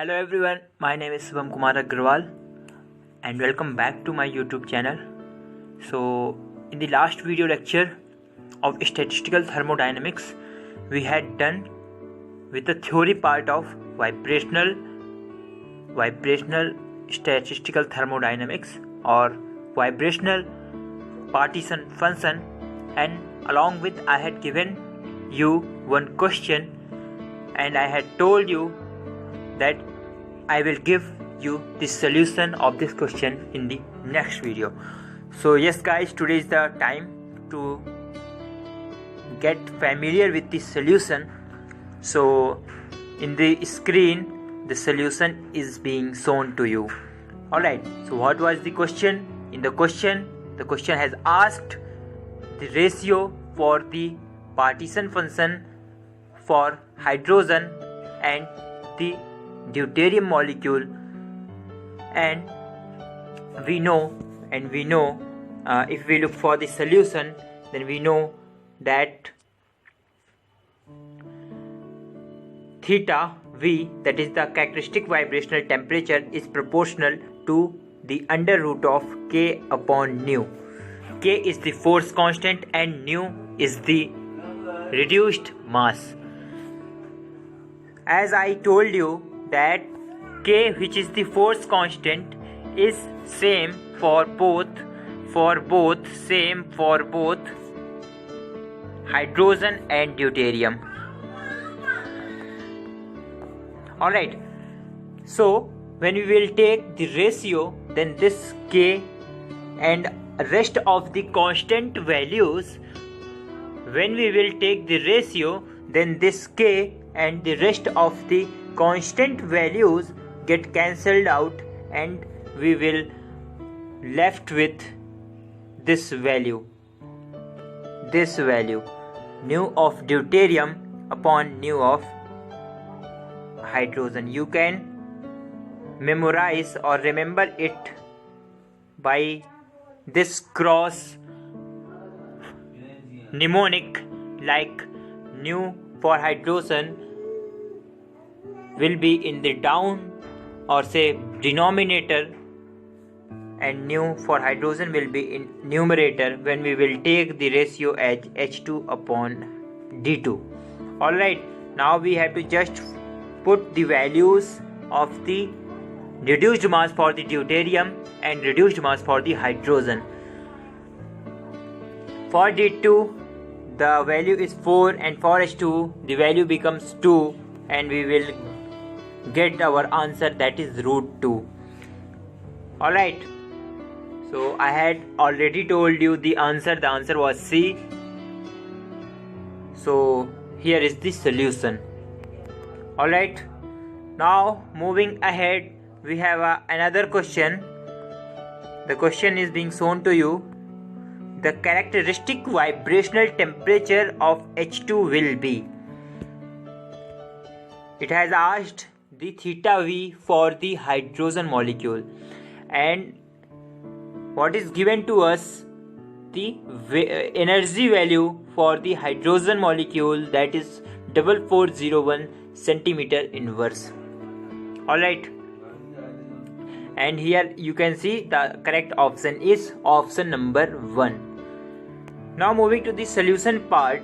Hello everyone, my name is Subham Kumar Agrawal and welcome back to my YouTube channel. So in the last video lecture of statistical thermodynamics, we had done with the theory part of vibrational statistical thermodynamics or vibrational partition function, and along with I had given you one question and I had told you that I will give you the solution of this question in the next video. So yes guys, today is the time to get familiar with the solution. So in the screen the solution is being shown to you. Alright, so what was the question? In the question has asked the ratio for the partition function for hydrogen and the deuterium molecule, and we know if we look for the solution, then we know that theta V, that is the characteristic vibrational temperature, is proportional to the under root of K upon nu. K is the force constant and nu is the reduced mass. As I told you that K, which is the force constant, is same for both hydrogen and deuterium. Alright, so when we will take the ratio, then this K and rest of the constant values, when we will take the ratio, then this K and the rest of the constant values get cancelled out and we will left with this value nu of deuterium upon nu of hydrogen. You can memorize or remember it by this cross mnemonic, like nu for hydrogen will be in the down or say denominator and nu for hydrogen will be in numerator when we will take the ratio as H2 upon D2. Alright, now we have to just put the values of the reduced mass for the deuterium and reduced mass for the hydrogen. For D2 the value is 4 and for H2 the value becomes 2 and we will get our answer, that is root 2. Alright, so I had already told you the answer was C. So here is the solution. Alright, now moving ahead, we have another question. The question is being shown to you. The characteristic vibrational temperature of H2 will be. It has asked the theta V for the hydrogen molecule, and what is given to us, the energy value for the hydrogen molecule, that is 4401 centimeter inverse. Alright, and here you can see the correct option is option number 1. Now moving to the solution part,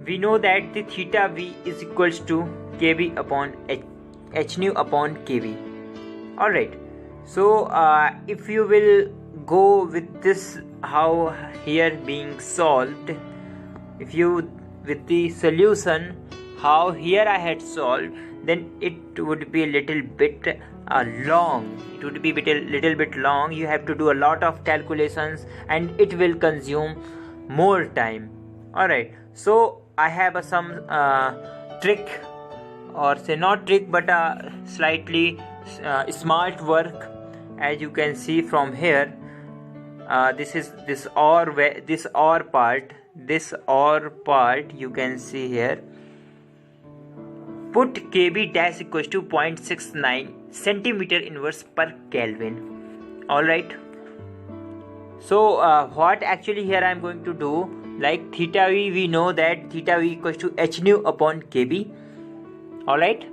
we know that the theta V is equals to Kv upon H nu upon Kv. Alright, so if you will go with this, how here being solved, if you with the solution how here I had solved, then it would be a little bit long. It would be little bit long. You have to do a lot of calculations and it will consume more time. Alright, so I have some trick, or say not trick but slightly smart work. As you can see from here, this OR part you can see here. Put Kb dash equals to 0.69 centimeter inverse per Kelvin. Alright, so what actually here I am going to do, like theta v, we know that theta v equals to h nu upon kb. alright,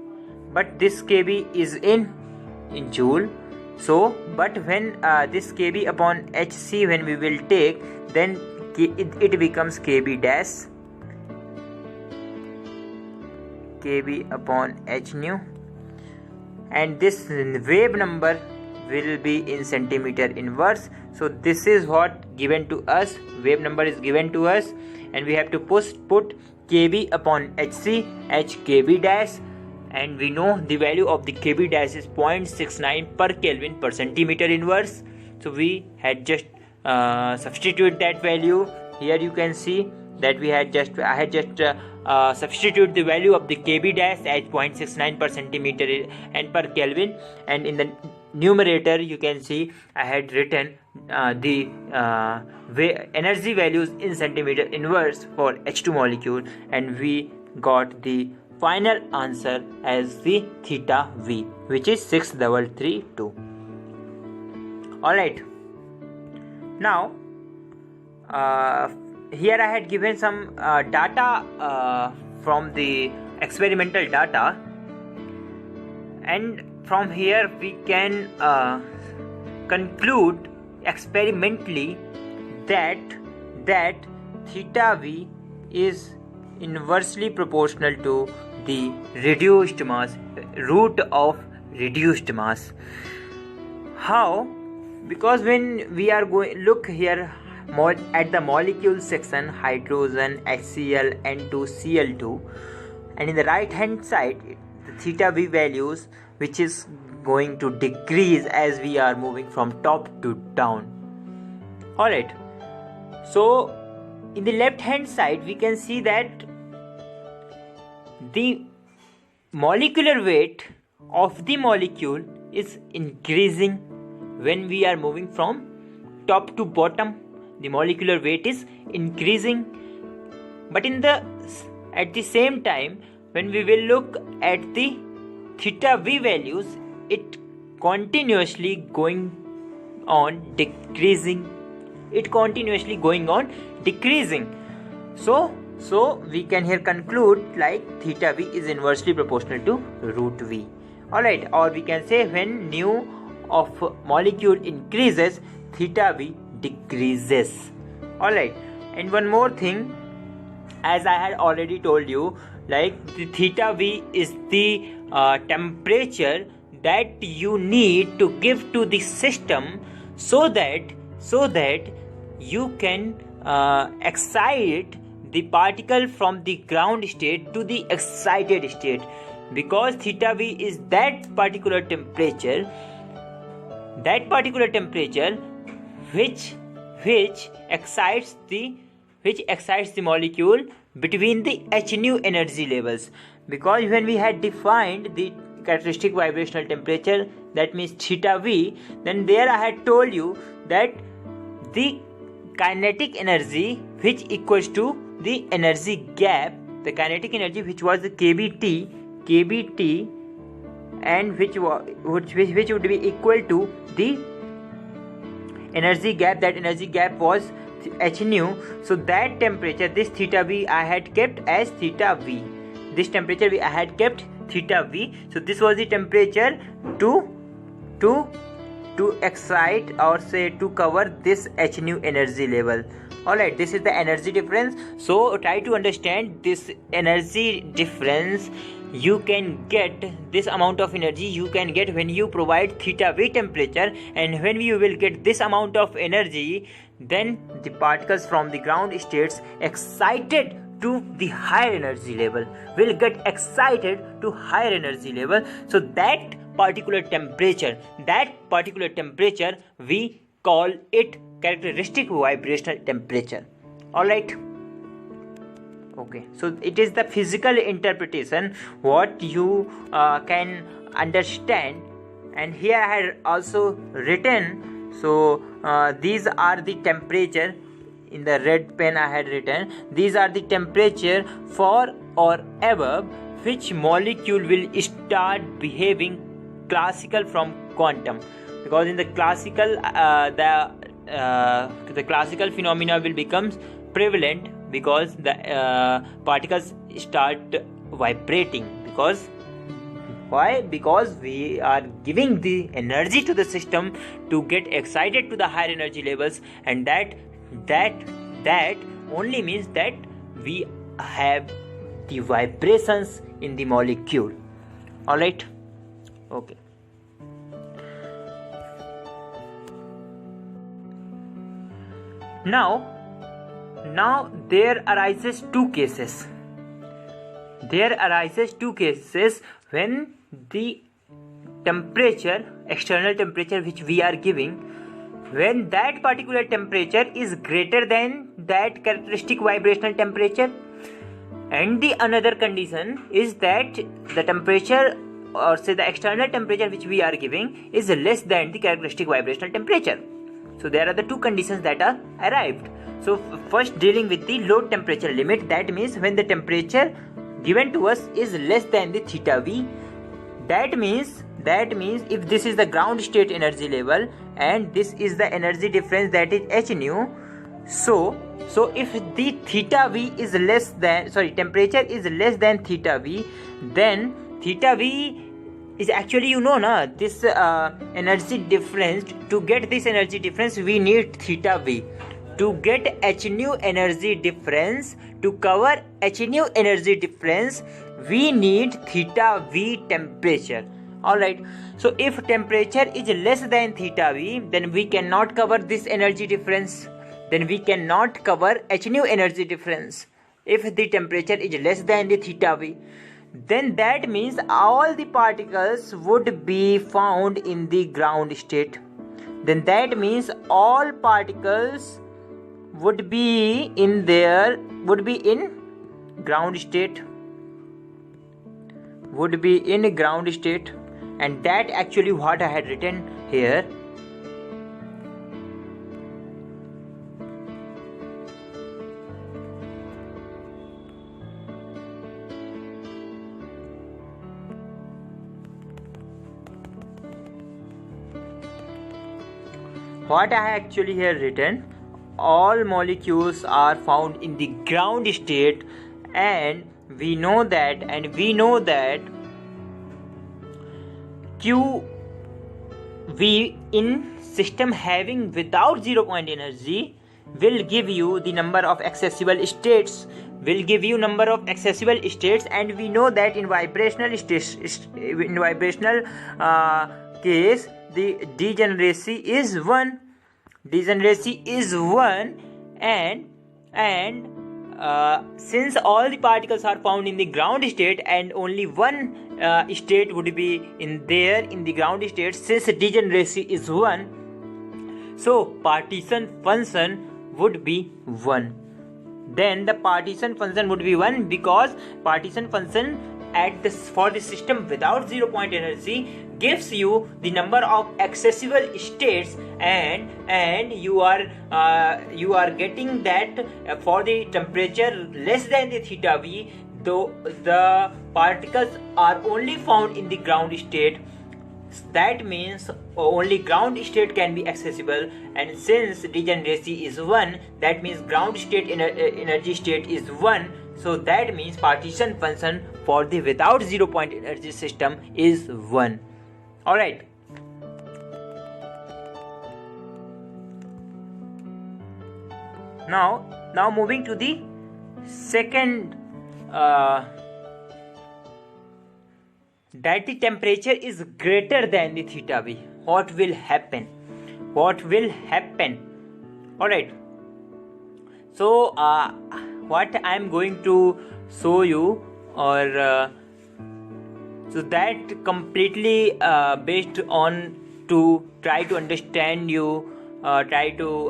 but this kb is in joule. So but when this kb upon hc when we will take, then it becomes kb dash kb upon h nu, and this wave number will be in centimeter inverse. So this is what given to us, wave number is given to us, and we have to put kb upon hc, h kb dash, and we know the value of the kb dash is 0.69 per Kelvin per centimeter inverse. So we had just substitute that value. Here you can see that I had just substitute the value of the kb dash as 0.69 per centimeter and per Kelvin, and in the numerator you can see I had written the energy values in centimeter inverse for H2 molecule, and we got the final answer as the theta v, which is 6332. Alright, now here I had given some data from the experimental data, and from here we can conclude experimentally that theta v is inversely proportional to the reduced mass, root of reduced mass. How? Because when we are going, look here at the molecule section, hydrogen, HCl, N2, Cl2, and in the right hand side the theta v values, which is going to decrease as we are moving from top to down. Alright, so in the left hand side we can see that the molecular weight of the molecule is increasing when we are moving from top to bottom. The molecular weight is increasing, but at the same time when we will look at the theta v values, it continuously going on decreasing. So we can here conclude like theta v is inversely proportional to root v. Alright, or we can say when nu of molecule increases, theta v decreases. Alright, and one more thing, as I had already told you, like the theta v is the temperature that you need to give to the system so that you can excite the particle from the ground state to the excited state, because theta v is that particular temperature which excites the molecule between the h nu energy levels. Because when we had defined the characteristic vibrational temperature, that means theta v, then there I had told you that the kinetic energy which equals to the energy gap, the kinetic energy which was the kbt, and which would be equal to the energy gap. That energy gap was h nu. So that temperature, this theta v I had kept as theta v. This temperature I had kept theta v. So this was the temperature to excite or say to cover this h nu energy level. Alright, this is the energy difference. So try to understand this energy difference. You can get this amount of energy you can get when you provide theta v temperature, and when you will get this amount of energy, then the particles from the ground states excited to the higher energy level will get excited to higher energy level. So that particular temperature we call it characteristic vibrational temperature. Alright, okay, so it is the physical interpretation what you can understand. And here I had also written, so these are the temperature. In the red pen I had written, these are the temperature for or above which molecule will start behaving classical from quantum. Because in the classical the classical phenomena will become prevalent because the particles start vibrating, because Why? Because we are giving the energy to the system to get excited to the higher energy levels, and that only means that we have the vibrations in the molecule. Alright? Okay. Now there arises two cases. There arises two cases when the temperature, external temperature which we are giving, when that particular temperature is greater than that characteristic vibrational temperature, and the another condition is that the temperature, or say the external temperature which we are giving, is less than the characteristic vibrational temperature. So there are the two conditions that are arrived. So first, dealing with the low temperature limit, that means when the temperature given to us is less than the theta V, that means if this is the ground state energy level and this is the energy difference, that is h nu, so if the theta V is less than, temperature is less than theta V, then theta V is actually, this energy difference. To get this energy difference, we need theta V. To get h nu energy difference, to cover h nu energy difference, we need theta V temperature. Alright, so if temperature is less than theta V, then we cannot cover this energy difference. Then we cannot cover h nu energy difference. If the temperature is less than the theta V, then that means all the particles would be found in the ground state. Then that means all particles would be in ground state, and that actually what I had written here. What I actually here written, all molecules are found in the ground state, and we know that QV in system having without 0 point energy will give you the number of accessible states, and we know that in vibrational case, the degeneracy is 1. And since all the particles are found in the ground state and only one state would be in the ground state, since degeneracy is 1, so partition function would be 1. Then the partition function would be 1, because partition function for the system without 0 point energy gives you the number of accessible states, and you are getting that for the temperature less than the theta V, though the particles are only found in the ground state. That means only ground state can be accessible, and since degeneracy is 1, that means ground state energy state is 1. So that means partition function for the without 0 point energy system is 1. Alright. Now moving to the second, that the temperature is greater than the theta V. What will happen? Alright. So what I am going to show you, or so that completely based on to try to understand you, try to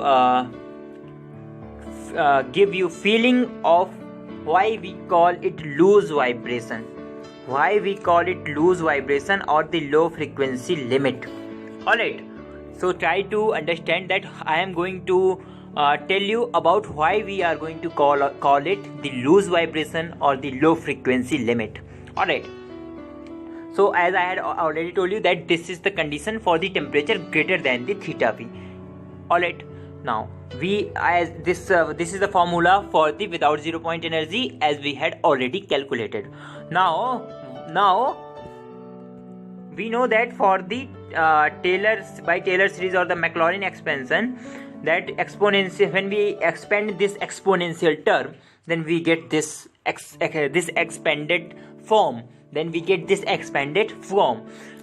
give you feeling of why we call it loose vibration, or the low frequency limit. Alright, so try to understand that I am going to tell you about why we are going to call it the loose vibration or the low frequency limit. Alright, so as I had already told you that this is the condition for the temperature greater than the theta V. Alright, now this is the formula for the without 0 point energy, as we had already calculated. Now we know that for the Taylor series or the Maclaurin expansion, that exponential, when we expand this exponential term, then we get this expanded form.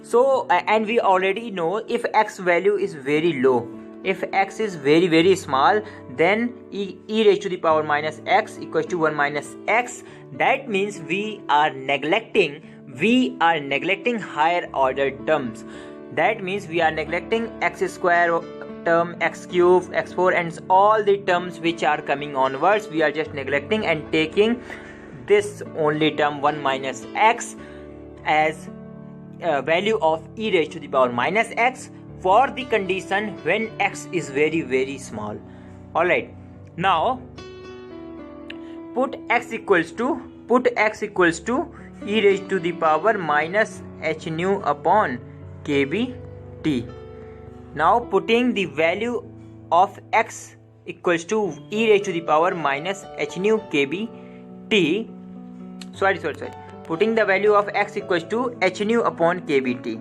So and we already know, if x value is very low, if x is very very small, then e raised to the power minus x equals to 1 minus x. That means we are neglecting higher order terms. That means we are neglecting x square term, x cube, x4, and all the terms which are coming onwards. We are just neglecting and taking this only term 1 minus x as value of e raised to the power minus x for the condition when x is very very small. Alright, now put x equals to e raised to the power minus h nu upon kbt. Now putting the value of x equals to e raised to the power minus h nu kbt, putting the value of x equals to h nu upon kbt,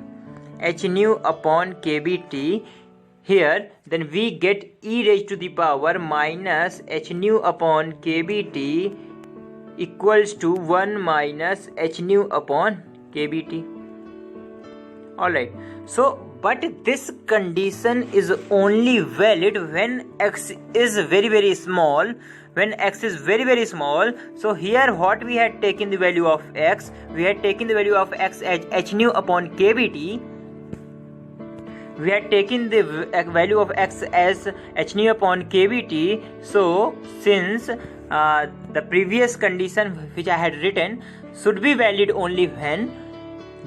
here, then we get e raised to the power minus h nu upon kbt equals to 1 minus h nu upon kbt. Alright, so but this condition is only valid when x is very very small. So here what we had taken the value of x, as h nu upon kbt. We had taken the value of x as h nu upon kbt. So since the previous condition which I had written should be valid only when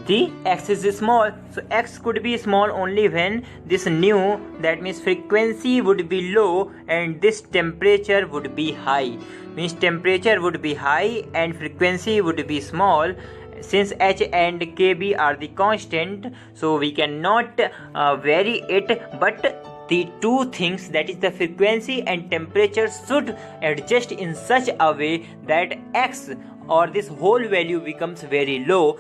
the x is small. So x could be small only when this nu, that means frequency, would be low and this temperature would be high. Means temperature would be high and frequency would be small. Since h and kb are the constant, so we cannot vary it, but the two things, that is the frequency and temperature, should adjust in such a way that x or this whole value becomes very low.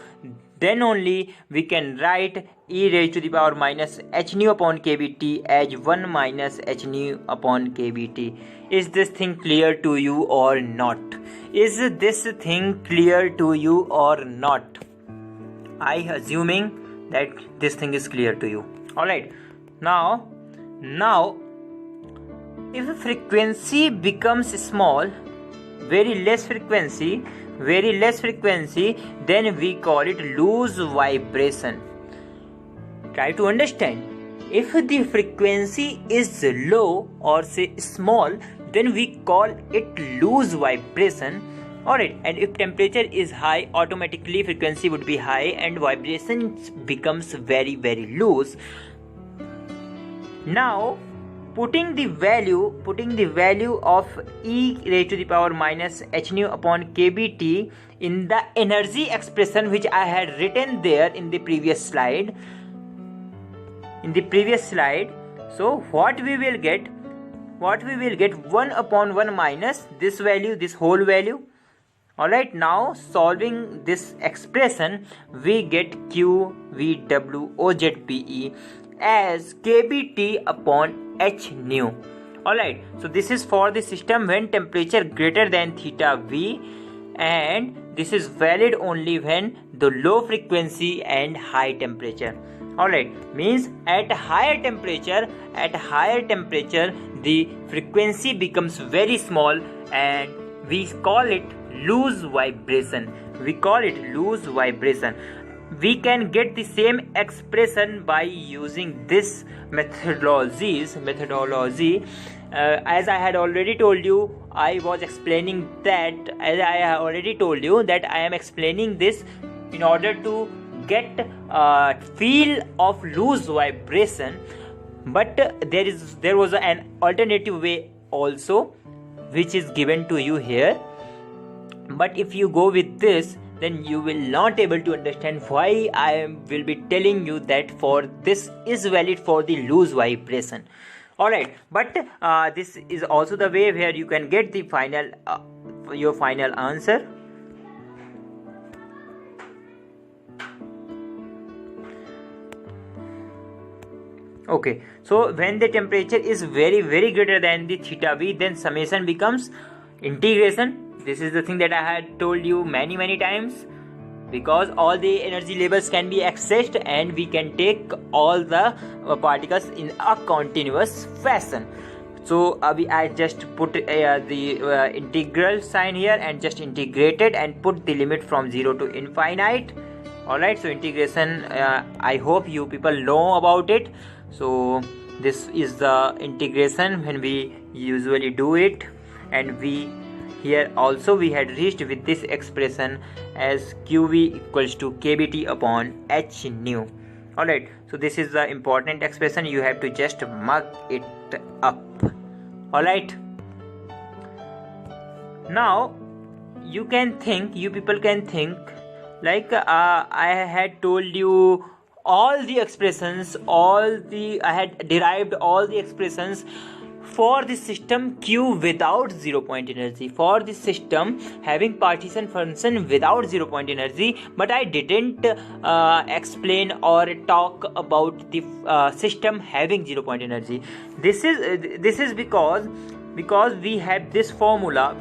Then only we can write e raised to the power minus h nu upon kbt as 1 minus h nu upon kbt. Is this thing clear to you or not? I assuming that this thing is clear to you. Alright, now if frequency becomes small, very less frequency, then we call it loose vibration. Try to understand. If the frequency is low or say small, then we call it loose vibration. Alright, and if temperature is high, automatically frequency would be high and vibration becomes very very loose. Now putting the value of e raised to the power minus h nu upon kbt in the energy expression which I had written there in the previous slide. So what we will get 1 upon 1 minus this value, this whole value. Alright, now solving this expression, we get q v w o z p e as kbt upon h nu. Alright, so this is for the system when temperature greater than theta v, and this is valid only when the low frequency and high temperature. Alright, means at higher temperature the frequency becomes very small and we call it loose vibration. We can get the same expression by using this methodology. As I had already told you, I am explaining this in order to get a feel of loose vibration, but there was an alternative way also which is given to you here. But if you go with this, then you will not able to understand why I will be telling you that for this is valid for the loose vibration. Alright, but this is also the way where you can get the final your final answer. Okay, so when the temperature is very greater than the theta v, then summation becomes integration. This is the thing that I had told you many times, because all the energy levels can be accessed and we can take all the particles in a continuous fashion. So I just put the integral sign here and just integrated and put the limit from 0 to infinite. Alright, so integration, I hope you people know about it. So this is the integration when we usually do it, and we here also we had reached with this expression as qv equals to kBT upon h nu. Alright, so this is the important expression, you have to just mug it up. Alright, now you people can think like I had told you all the expressions, I had derived all the expressions for the system Q without 0 point energy, for the system having partition function without 0 point energy, but I didn't explain or talk about the system having 0 point energy. This is because we have this formula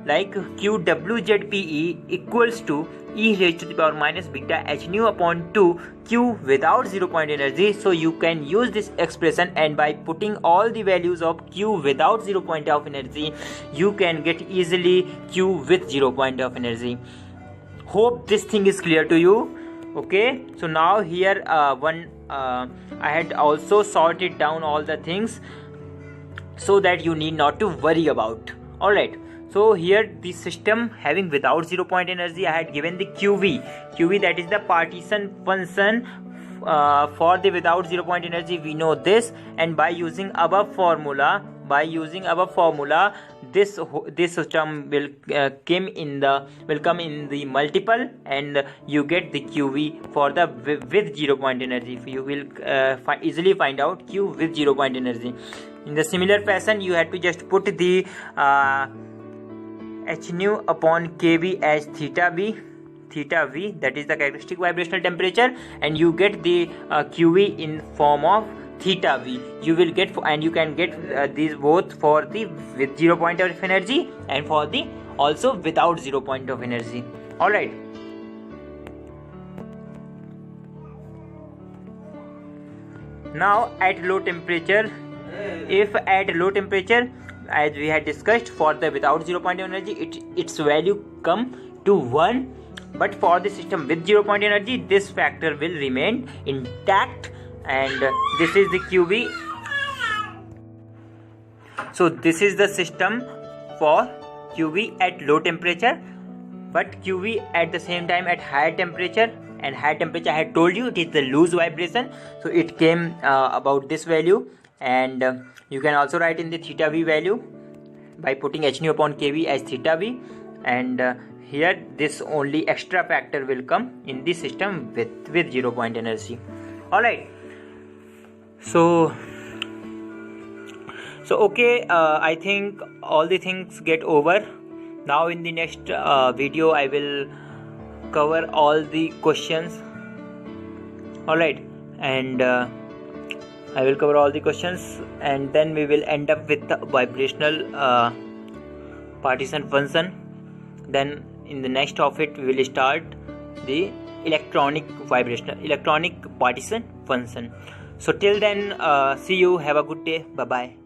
like QWZPE equals to e raised to the power minus beta h nu upon 2 Q without 0 point energy. So you can use this expression, and by putting all the values of Q without 0 point of energy, you can get easily Q with 0 point of energy. Hope this thing is clear to you. Okay, so now here I had also sorted down all the things so that you need not to worry about. Alright, so here the system having without 0 point energy, I had given the QV, that is the partition function for the without 0 point energy, we know this, and by using above formula, this term will come in the multiple, and you get the QV for the with 0 point energy. You will easily find out Q with 0 point energy. In the similar fashion, you have to just put the h nu upon kV as theta v, that is the characteristic vibrational temperature, and you get the QV in form of theta v. You will get, and you can get these both for the with 0 point of energy and for the also without 0 point of energy. Alright, now at low temperature, if at low temperature, as we had discussed, for the without 0 point of energy, its value come to 1, but for the system with 0 point energy, this factor will remain intact, and this is the QV. So this is the system for QV at low temperature, but QV at the same time at higher temperature. And higher temperature, I had told you, it is the loose vibration, so it came about this value, and you can also write in the theta v value by putting h nu upon kV as theta v, and here this only extra factor will come in the system with 0 point energy. Alright, so okay, I think all the things get over. Now in the next video I will cover all the questions. Alright, and I will cover all the questions, and then we will end up with the vibrational partition function. Then in the next of it we will start the electronic partition function. So till then, see you, have a good day, bye bye.